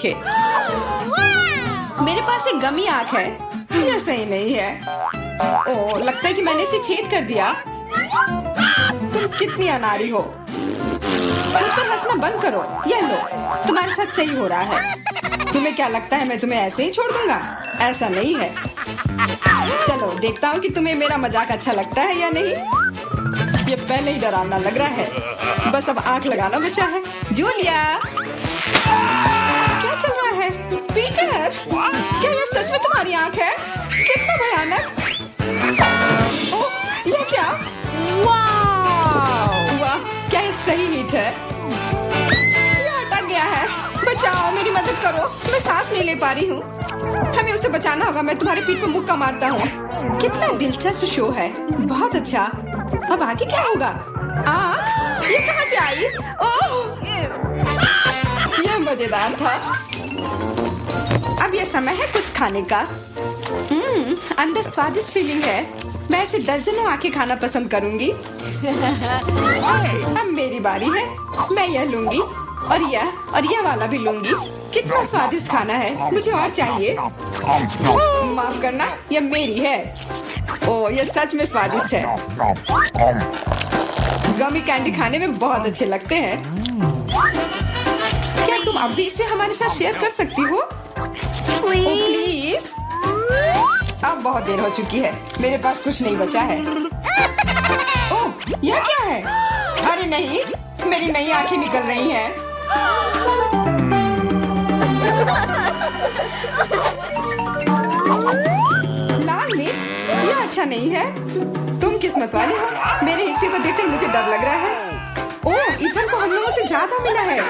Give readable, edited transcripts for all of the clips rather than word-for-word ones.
आंखें। मेरे पास एक गमी आंख है। ये सही नहीं है। ओह, लगता है कि मैंने इसे छेद कर दिया। तुम कितनी अनाड़ी हो। मुझ पर हंसना बंद करो। ये लो, तुम्हारे साथ सही हो रहा है। तुम्हें क्या लगता है मैं तुम्हें ऐसे ही छोड़ दूंगा? ऐसा नहीं है। चलो देखता हूँ कि तुम्हें मेरा मजाक अच्छा लगता है या नहीं। ये पहले ही डरावना लग रहा है। बस अब आंख लगाना बचा है। जूलिया, क्या चल रहा है? पीटर, क्या ये सच में तुम्हारी आंख है? कितना भयानक। ओह, ये क्या? वाह, क्या ये सही हिट है? ये अटक गया है। बचाओ, मेरी मदद करो। मैं सांस नहीं ले पा रही हूँ। हमें उसे बचाना होगा। मैं तुम्हारे पीठ पर मुक्का मारता हूँ। कितना दिलचस्प शो है। बहुत अच्छा। अब आगे क्या होगा? आँख? ये कहाँ से आई? ओह, यह मजेदार था। अब यह समय है कुछ खाने का। अंदर स्वादिष्ट फीलिंग है। मैं ऐसे दर्जनों आंखें खाना पसंद करूंगी। अब मेरी बारी है। मैं यह लूंगी और यह वाला भी लूंगी। कितना स्वादिष्ट खाना है। मुझे और चाहिए। माफ करना, यह मेरी है। ओह, यह सच में स्वादिष्ट है। गमी कैंडी खाने में बहुत अच्छे लगते हैं। क्या तुम अब भी इसे हमारे साथ शेयर कर सकती हो? प्लीज। अब बहुत देर हो चुकी है। मेरे पास कुछ नहीं बचा है। ओह, यह क्या है? अरे नहीं, मेरी नई आंखें निकल रही हैं। लाल मिर्च? यह अच्छा नहीं है। तुम किस्मत वाले हो। मेरे हिस्से को देखकर मुझे डर लग रहा है। ओह, इथन को हम लोगों से ज्यादा मिला है।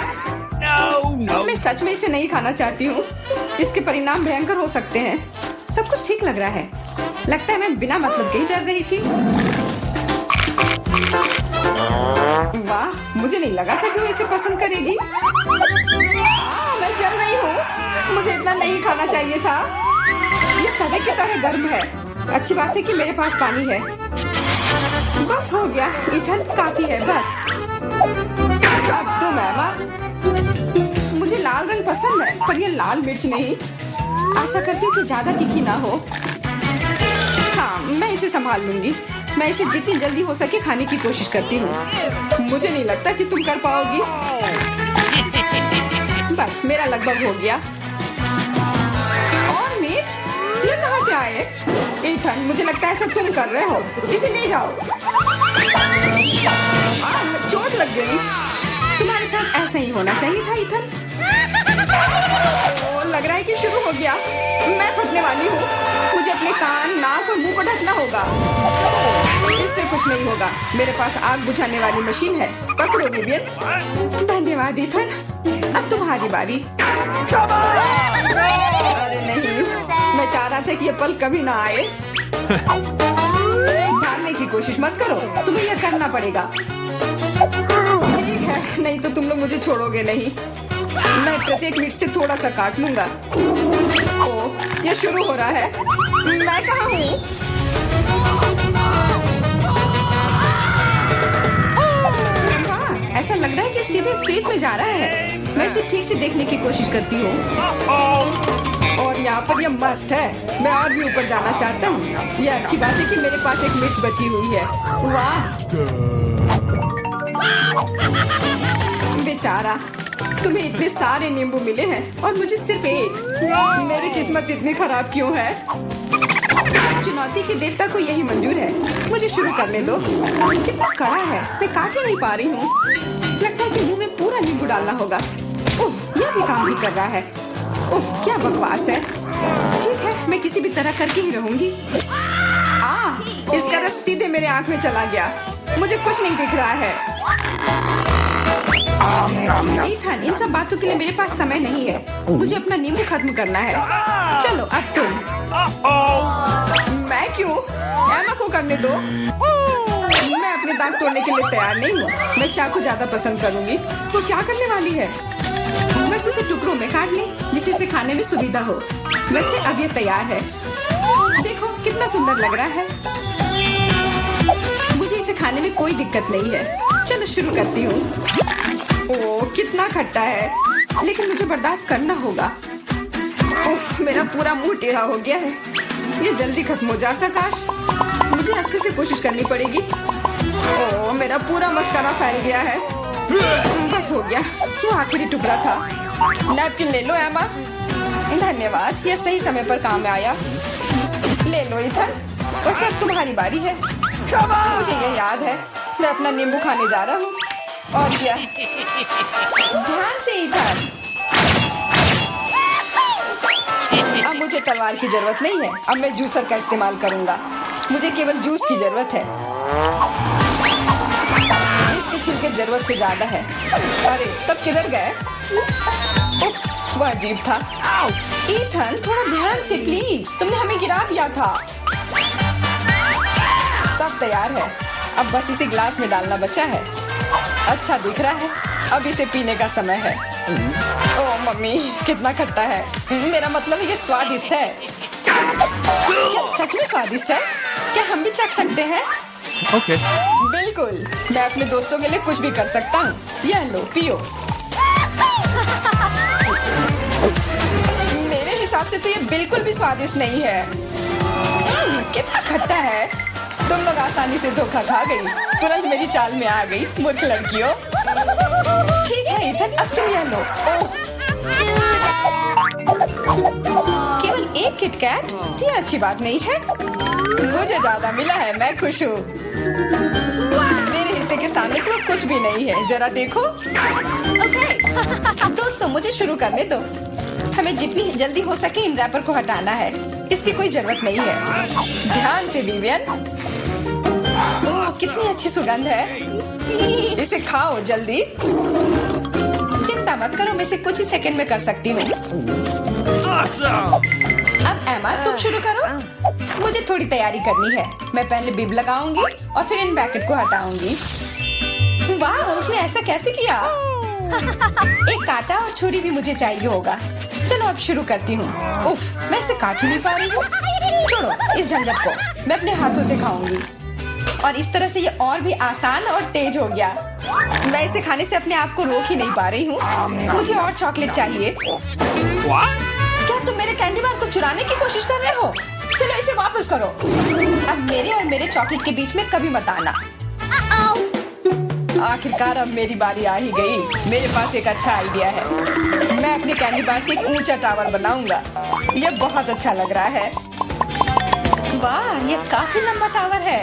मैं सच में इसे नहीं खाना चाहती हूँ। इसके परिणाम भयंकर हो सकते हैं। सब कुछ ठीक लग रहा है। लगता है मैं बिना मतलब के ही डर रही थी। वाह, मुझे नहीं लगा था कि वो इसे पसंद करेगी। मैं जल रही हूँ। मुझे इतना नहीं खाना चाहिए था। ये तवे की तरह गर्म है। अच्छी बात है कि मेरे पास पानी है। बस हो गया। इथन, काफी है। बस अब तुम एमा। मुझे लाल रंग पसंद है, पर ये लाल मिर्च नहीं। आशा करती हूँ कि ज्यादा तीखी ना हो। हाँ, मैं इसे संभाल लूंगी। मैं इसे जितनी जल्दी हो सके खाने की कोशिश करती हूँ। मुझे नहीं लगता कि तुम कर पाओगी। बस, मेरा लगभग हो गया। और मिर्च? ये कहाँ से आए? इथन, मुझे लगता है ऐसा तुम कर रहे हो। इसे ले जाओ। चोट लग गई। तुम्हारे साथ ऐसा ही होना चाहिए था इथन। लग रहा है कि शुरू हो गया। मैं फटने वाली हूँ। मुझे अपने कान, नाक और मुंह को ढकना होगा। इससे कुछ नहीं होगा। मेरे पास आग बुझाने वाली मशीन है। पकड़ो विवियन। धन्यवाद इथन। अब तुम्हारी बारी। अरे नहीं, मैं चाह रहा था कि यह पल कभी ना आए। भागने की कोशिश मत करो। तुम्हें यह करना पड़ेगा। ठीक है, नहीं तो तुम लोग मुझे छोड़ोगे नहीं। मैं प्रत्येक मिनट से थोड़ा सा काट लूंगा। ओह, यह शुरू हो रहा है। मैं कहाँ हूँ? वाह, ऐसा लग रहा है कि सीधे स्पेस में जा रहा है। मैं इसे ठीक से देखने की कोशिश करती हूँ। और यहाँ पर यह मस्त है। मैं और भी ऊपर जाना चाहता हूँ। यह अच्छी बात है कि मेरे पास एक मिर्च बची हुई है। वाह, बेचारा, तुम्हें इतने सारे नींबू मिले हैं और मुझे सिर्फ एक। मेरी किस्मत इतनी खराब क्यों है? चुनौती के देवता को यही मंजूर है। मुझे शुरू करने दो। कितना कड़ा है। मैं काट ही नहीं पा रही हूँ। लगता है कि मुंह में पूरा नींबू डालना होगा। उफ, यह भी काम नहीं कर रहा है। उफ, क्या बकवास है। ठीक है, मैं किसी भी तरह करके ही रहूंगी। इसका रस सीधे मेरे आंख में चला गया। मुझे कुछ नहीं दिख रहा है। इथन, इन सब बातों के लिए मेरे पास समय नहीं है। मुझे अपना नींबू खत्म करना है। चलो, अब तुम। मैं क्यों? एमा को करने दो। मैं अपने दांत तोड़ने के लिए तैयार नहीं हूँ। मैं चाकू ज्यादा पसंद करूंगी। वो क्या करने वाली है? बस इसे टुकड़ों में काट लें, जिससे इसे खाने में सुविधा हो। वैसे अब ये तैयार है। देखो कितना सुंदर लग रहा है। मुझे इसे खाने में कोई दिक्कत नहीं है। चलो शुरू करती हूँ। ओह, कितना खट्टा है। लेकिन मुझे बर्दाश्त करना होगा। उफ, मेरा पूरा मुंह टेढ़ा हो गया है। ये जल्दी खत्म हो जाता काश। मुझे अच्छे से कोशिश करनी पड़ेगी। ओह, मेरा पूरा मस्कारा फैल गया है। बस हो गया, वो आखिरी टुकड़ा था। नैपकिन ले लो एमा। धन्यवाद, ये सही समय पर काम में आया। ले लो इथन, बस अब तुम्हारी बारी है। मुझे ये याद है, मैं अपना नींबू खाने जा रहा हूँ। और क्या, ध्यान से इथन। अब मुझे तलवार की जरूरत नहीं है। अब मैं जूसर का इस्तेमाल करूंगा। मुझे केवल जूस की जरूरत है। इसके छिलके जरूरत से ज्यादा है। अरे सब किधर गए? उप्स, वह अजीब था। ईथन, थोड़ा ध्यान से प्लीज, तुमने हमें गिरा दिया था। सब तैयार है, अब बस इसे ग्लास में डालना बचा है। अच्छा दिख रहा है, अब इसे पीने का समय है। ओह मम्मी, कितना खट्टा है। मेरा मतलब है ये स्वादिष्ट है। क्या सच में स्वादिष्ट है? क्या हम भी चख सकते हैं? ओके। बिल्कुल, मैं अपने दोस्तों के लिए कुछ भी कर सकता हूँ। यह लो, पियो। मेरे हिसाब से तो ये बिल्कुल भी स्वादिष्ट नहीं है। कितना खट्टा है। तुम लोग आसानी से धोखा खा गई, तुरंत मेरी चाल में आ गई, मूर्ख लड़कियों। ठीक है इथन, अब तुम यह लो। ओह, केवल एक किटकैट? ये अच्छी बात नहीं है। मुझे ज्यादा मिला है, मैं खुश हूँ। मेरे हिस्से के सामने तो कुछ भी नहीं है, जरा देखो। ओके, दोस्तों मुझे शुरू करने दो। हमें जितनी जल्दी हो सके इन रैपर को हटाना है। इसकी कोई जरूरत नहीं है। ध्यान से विवियन। ओह, कितनी अच्छी सुगंध है। इसे खाओ जल्दी। चिंता मत करो, मैं इसे कुछ ही सेकंड में कर सकती हूँ। अब एमा तुम शुरू करो। मुझे थोड़ी तैयारी करनी है। मैं पहले बिब लगाऊंगी और फिर इन पैकेट को हटाऊंगी। वाह, उसने ऐसा कैसे किया? एक कांटा और छुरी भी मुझे चाहिए होगा। चलो अब शुरू करती हूँ। उफ, मैं इसे काट ही नहीं पा रही हूँ। छोड़ो इस झंझट को, मैं अपने हाथों से खाऊंगी। और इस तरह से ये और भी आसान और तेज हो गया। मैं इसे खाने से अपने आप को रोक ही नहीं पा रही हूँ। मुझे और चॉकलेट चाहिए। क्या तुम मेरे कैंडी बार को चुराने की कोशिश कर रहे हो? चलो इसे वापस करो। अब मेरे और मेरे चॉकलेट के बीच में कभी मत आना। आखिरकार अब मेरी बारी आ ही गई। मेरे पास एक अच्छा आइडिया है। मैं अपने कैंडी बार से एक ऊंचा टावर बनाऊंगा। यह बहुत अच्छा लग रहा है। वाह, ये काफी लंबा टावर है।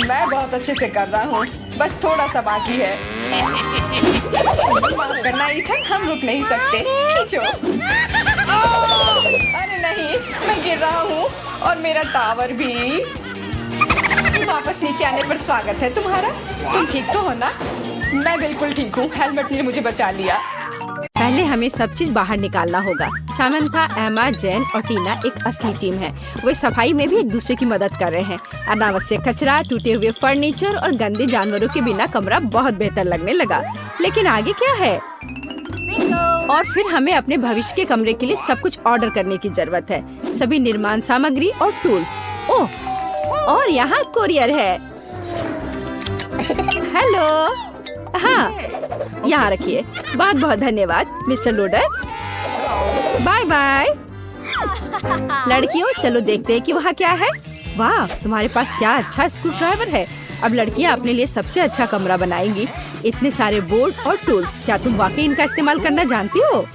मैं बहुत अच्छे से कर रहा हूँ, बस थोड़ा सा बाकी है। माफ करना इथन, हम रुक नहीं सकते। खींचो। अरे नहीं, मैं गिर रहा हूँ और मेरा टावर भी। वापस नीचे आने पर स्वागत है तुम्हारा। तुम ठीक तो हो ना? मैं बिल्कुल ठीक हूँ। हेलमेट ने मुझे बचा लिया। पहले हमें सब चीज बाहर निकालना होगा। सामंथा, एमा, जेन और टीना एक असली टीम है। वो सफाई में भी एक दूसरे की मदद कर रहे हैं। अनावश्यक कचरा, टूटे हुए फर्नीचर और गंदे जानवरों के बिना कमरा बहुत बेहतर लगने लगा। लेकिन आगे क्या है? और फिर हमें अपने भविष्य के कमरे के लिए सब कुछ ऑर्डर करने की जरूरत है। सभी निर्माण सामग्री और टूल्स। ओह, और यहाँ कोरियर है। हेलो। हाँ, यहाँ रखिए। बहुत बहुत धन्यवाद मिस्टर लोडर। Bye bye. लड़कियों, चलो देखते हैं कि वहाँ क्या है। वाह, तुम्हारे पास क्या अच्छा स्क्रू ड्राइवर है। अब लड़कियाँ अपने लिए सबसे अच्छा कमरा बनाएंगी। इतने सारे बोर्ड और टूल्स, क्या तुम वाकई इनका इस्तेमाल करना जानती हो?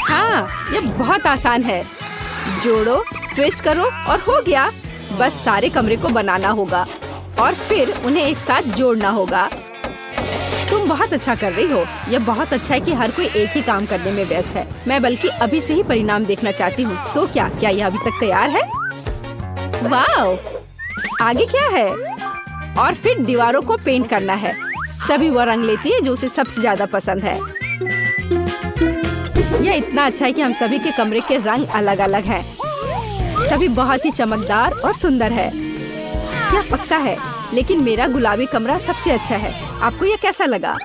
हाँ, ये बहुत आसान है। जोड़ो, ट्विस्ट करो और हो गया। बस सारे कमरे को बनाना होगा और फिर उन्हें एक साथ जोड़ना होगा। तुम बहुत अच्छा कर रही हो। यह बहुत अच्छा है कि हर कोई एक ही काम करने में व्यस्त है। मैं बल्कि अभी से ही परिणाम देखना चाहती हूँ। तो क्या यह अभी तक तैयार है? वाह, आगे क्या है? और फिर दीवारों को पेंट करना है। सभी वो रंग लेती है जो उसे सबसे ज्यादा पसंद है। यह इतना अच्छा है कि हम सभी के कमरे के रंग अलग अलग हैं। सभी बहुत ही चमकदार और सुंदर है। यह पक्का है, लेकिन मेरा गुलाबी कमरा सबसे अच्छा है। आपको यह कैसा लगा?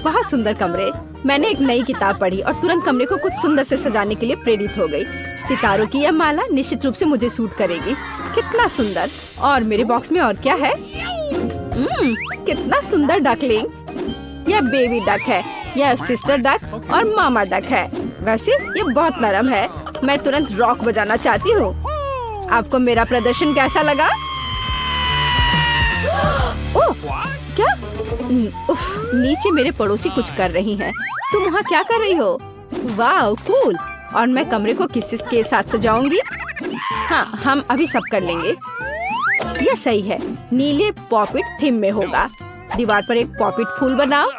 बहुत सुंदर कमरे। मैंने एक नई किताब पढ़ी और तुरंत कमरे को कुछ सुंदर से सजाने के लिए प्रेरित हो गई। सितारों की यह माला निश्चित रूप से मुझे सूट करेगी। कितना सुंदर। और मेरे बॉक्स में और क्या है? कितना सुंदर डकलिंग। यह बेबी डक है, यह सिस्टर डक और मामा डक है। वैसे ये बहुत नरम है। मैं तुरंत रॉक बजाना चाहती हूँ। आपको मेरा प्रदर्शन कैसा लगा? ओह, क्या? उफ, नीचे मेरे पड़ोसी कुछ कर रही हैं। तुम वहाँ क्या कर रही हो? वाह, कूल। और मैं कमरे को किसके साथ सजाऊंगी? हाँ, हम अभी सब कर लेंगे। यह सही है। नीले पॉपिट थीम में होगा। दीवार पर एक पॉपिट फूल बनाओ।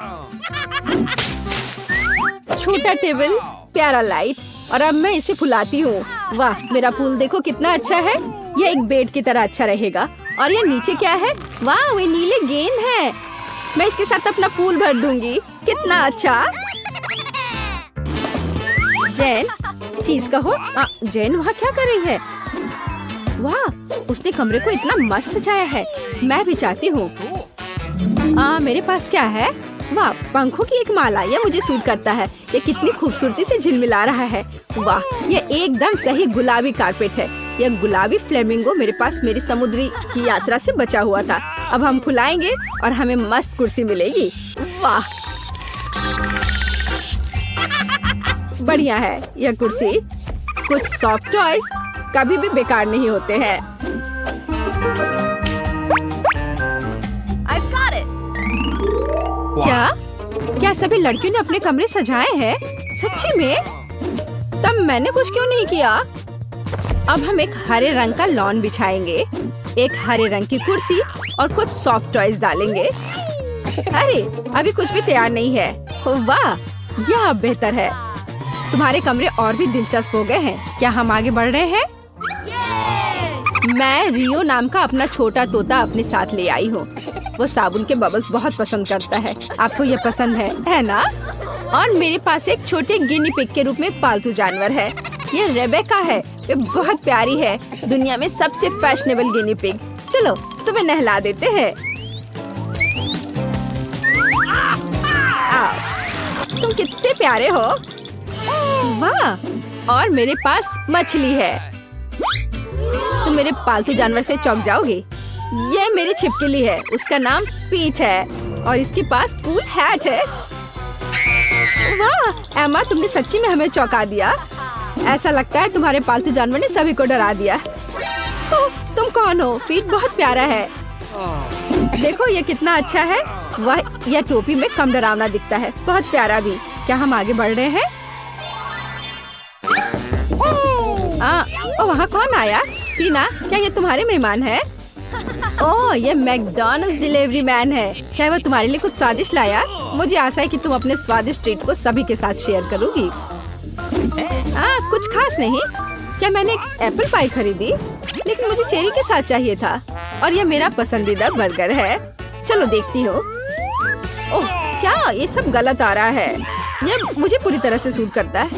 छोटा टेबल, प्यारा लाइट, और अब मैं इसे फुलाती हूँ। वाह, मेरा फूल देखो कितना अच्छा है। यह एक बेड की तरह अच्छा रहेगा। और यह नीचे क्या है? वाह, वे नीले गेंद है। मैं इसके साथ अपना फूल भर दूंगी। कितना अच्छा। जैन, चीज कहो। जैन वहाँ क्या कर रही है? वाह, उसने कमरे को इतना मस्त सजाया है। मैं भी चाहती हूँ। मेरे पास क्या है? वाह, पंखों की एक माला। यह मुझे सूट करता है। ये कितनी खूबसूरती से झिलमिला रहा है। वाह, ये एकदम सही गुलाबी कारपेट है। यह गुलाबी फ्लेमिंगो मेरे पास मेरी समुद्री की यात्रा से बचा हुआ था। अब हम फुलाएंगे और हमें मस्त कुर्सी मिलेगी। वाह, बढ़िया है यह कुर्सी। कुछ सॉफ्ट टॉयज कभी भी बेकार नहीं होते हैं। I've got it. क्या सभी लड़कियों ने अपने कमरे सजाए हैं? सच्ची में? तब मैंने कुछ क्यों नहीं किया? अब हम एक हरे रंग का लॉन बिछाएंगे, एक हरे रंग की कुर्सी और कुछ सॉफ्ट टॉयज डालेंगे। अरे, अभी कुछ भी तैयार नहीं है। वाह, यह अब बेहतर है। तुम्हारे कमरे और भी दिलचस्प हो गए हैं। क्या हम आगे बढ़ रहे हैं? मैं रियो नाम का अपना छोटा तोता अपने साथ ले आई हूँ। वो साबुन के बबल्स बहुत पसंद करता है। आपको ये पसंद है ना? और मेरे पास एक छोटे गिनी पिग के रूप में एक पालतू जानवर है। ये रेबेका है। ये बहुत प्यारी है। दुनिया में सबसे फैशनेबल गिनी पिग। चलो, तुम्हें नहला देते हैं। तुम कितने प्यारे हो। वाह, और मेरे पास मछली है। तुम मेरे पालतू जानवर से चौंक जाओगे। ये मेरी छिपकली है। उसका नाम पीच है और इसके पास कूल हैट है। वाह, एमा, तुमने सच्ची में हमें चौंका दिया। ऐसा लगता है तुम्हारे पालतू जानवर ने सभी को डरा दिया। तुम कौन हो? पीट बहुत प्यारा है। देखो ये कितना अच्छा है। वह यह टोपी में कम डरावना दिखता है। बहुत प्यारा भी। क्या हम आगे बढ़ रहे हैं? वहाँ कौन आया? टीना, क्या ये तुम्हारे मेहमान है? ओह, ये मैकडॉनल्ड्स डिलीवरी मैन है। क्या वो तुम्हारे लिए कुछ स्वादिष्ट लाया? मुझे आशा है कि तुम अपने स्वादिष्ट ट्रीट को सभी के साथ शेयर करोगी। कुछ खास नहीं। क्या मैंने एक एप्पल पाई खरीदी? लेकिन मुझे चेरी के साथ चाहिए था। और यह मेरा पसंदीदा बर्गर है। चलो देखती हूँ। ओह, क्या ये सब गलत आ रहा है? यह मुझे पूरी तरह से सूट करता है,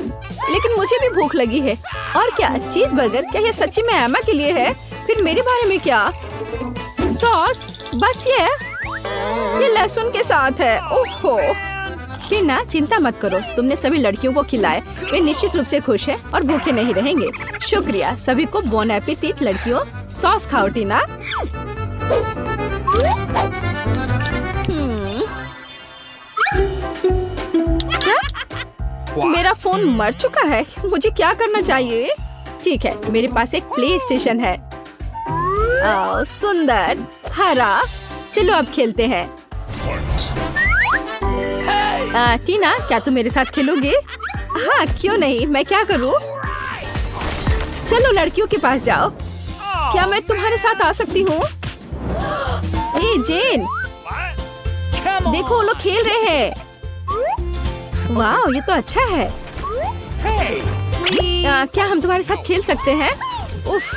लेकिन मुझे भी भूख लगी है। और क्या चीज बर्गर? क्या ये सच्ची में एमा के लिए है? फिर मेरे बारे में क्या? सॉस? बस ये लहसुन के साथ है। ओहो, टीना, चिंता मत करो। तुमने सभी लड़कियों को खिलाए। वे निश्चित रूप से खुश हैं और भूखे नहीं रहेंगे। शुक्रिया। सभी को बोन एपेटिट लड़कियों। सॉस खाओ टीना। क्या? मेरा फोन मर चुका है। मुझे क्या करना चाहिए? ठीक है, मेरे पास एक प्ले स्टेशन है। सुंदर हरा। चलो अब खेलते हैं। टीना, क्या तुम मेरे साथ खेलोगे? हाँ, क्यों नहीं। मैं क्या करूँ? चलो लड़कियों के पास जाओ। क्या मैं तुम्हारे साथ आ सकती हूँ? जेन, देखो वो लोग खेल रहे हैं। वाह, ये तो अच्छा है। क्या हम तुम्हारे साथ खेल सकते हैं? उफ।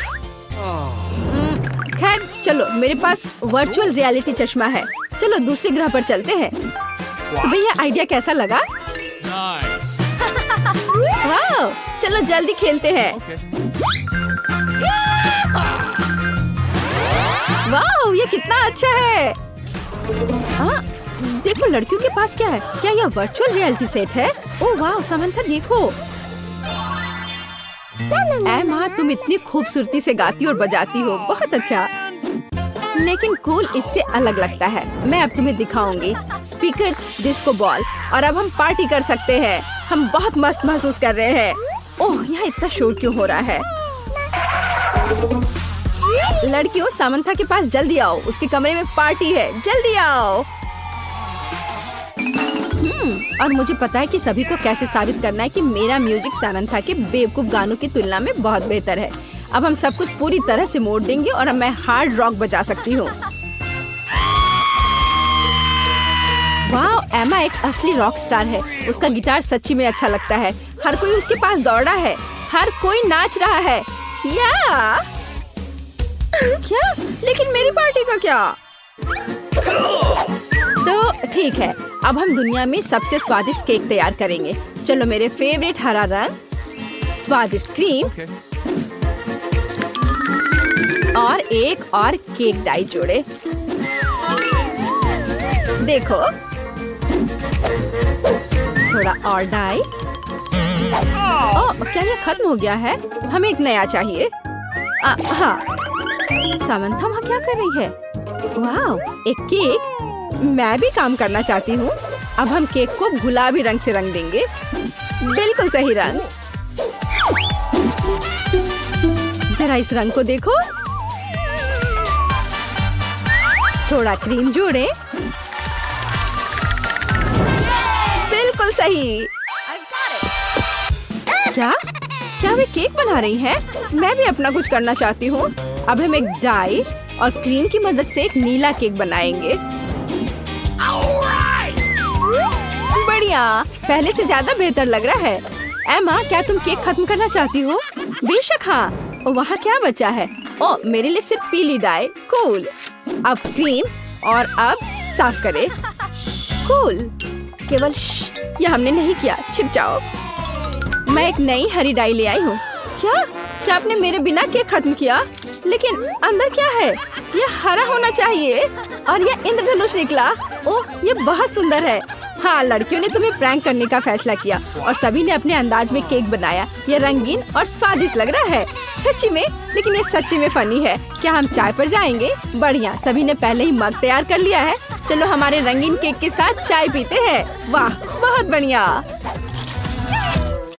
खैर चलो, मेरे पास वर्चुअल रियलिटी चश्मा है। चलो दूसरे ग्रह पर चलते हैं। तुम्हें यह आइडिया कैसा लगा? वाह, चलो जल्दी खेलते हैं। वाह, ये कितना अच्छा है। देखो लड़कियों के पास क्या है। क्या यह वर्चुअल रियलिटी सेट है? ओह वाह, समंथा देखो। एमा, तुम इतनी खूबसूरती से गाती और बजाती हो। बहुत अच्छा। लेकिन कूल इससे अलग लगता है। मैं अब तुम्हें दिखाऊंगी स्पीकर्स, डिस्को बॉल, और अब हम पार्टी कर सकते हैं। हम बहुत मस्त महसूस कर रहे हैं। ओह, यहाँ इतना शोर क्यों हो रहा है? लड़कियों, सामंथा के पास जल्दी आओ, उसके कमरे में पार्टी है, जल्दी आओ। और मुझे पता है कि सभी को कैसे साबित करना है कि मेरा म्यूजिक सामंथा के बेवकूफ गानों की तुलना में बहुत बेहतर है। अब हम सब कुछ पूरी तरह से मोड़ देंगे और अब मैं हार्ड रॉक बजा सकती हूँ। वाह, एमा एक असली रॉक स्टार है। उसका गिटार सच्ची में अच्छा लगता है। हर कोई उसके पास दौड़ा है, हर कोई नाच रहा है। या क्या? लेकिन मेरी पार्टी का क्या? तो ठीक है, अब हम दुनिया में सबसे स्वादिष्ट केक तैयार करेंगे। चलो, मेरे फेवरेट हरा रंग, स्वादिष्ट क्रीम और एक और केक डाई जोड़े। देखो, थोड़ा और डाई। ओह, क्या ये खत्म हो गया है? हमें एक नया चाहिए। हाँ, सामंथा वहाँ क्या कर रही है? वाह, एक केक। मैं भी काम करना चाहती हूँ। अब हम केक को गुलाबी रंग से रंग देंगे। बिल्कुल सही रंग। जरा इस रंग को देखो। थोड़ा क्रीम जोड़े। बिल्कुल सही। क्या? क्या वे केक बना रही हैं? मैं भी अपना कुछ करना चाहती हूँ। अब हम एक डाई और क्रीम की मदद से एक नीला केक बनाएंगे। बढ़िया, पहले से ज्यादा बेहतर लग रहा है। एमा, क्या तुम केक खत्म करना चाहती हो? बेशक हाँ। वहाँ क्या बचा है? ओ, मेरे लिए सिर्फ पीली डाई। कूल। अब क्रीम और अब साफ करें। कूल। केवल यह हमने नहीं किया। छिप जाओ। मैं एक नई हरी डाई ले आई हूँ। क्या आपने मेरे बिना केक खत्म किया? लेकिन अंदर क्या है? यह हरा होना चाहिए और यह इंद्रधनुष निकला। ओह, ये बहुत सुंदर है। हाँ, लड़कियों ने तुम्हें प्रैंक करने का फैसला किया और सभी ने अपने अंदाज में केक बनाया। ये रंगीन और स्वादिष्ट लग रहा है सच्ची में, लेकिन ये सच्ची में फनी है। क्या हम चाय पर जाएंगे? बढ़िया, सभी ने पहले ही मग तैयार कर लिया है। चलो हमारे रंगीन केक के साथ चाय पीते हैं। वाह, बहुत बढ़िया।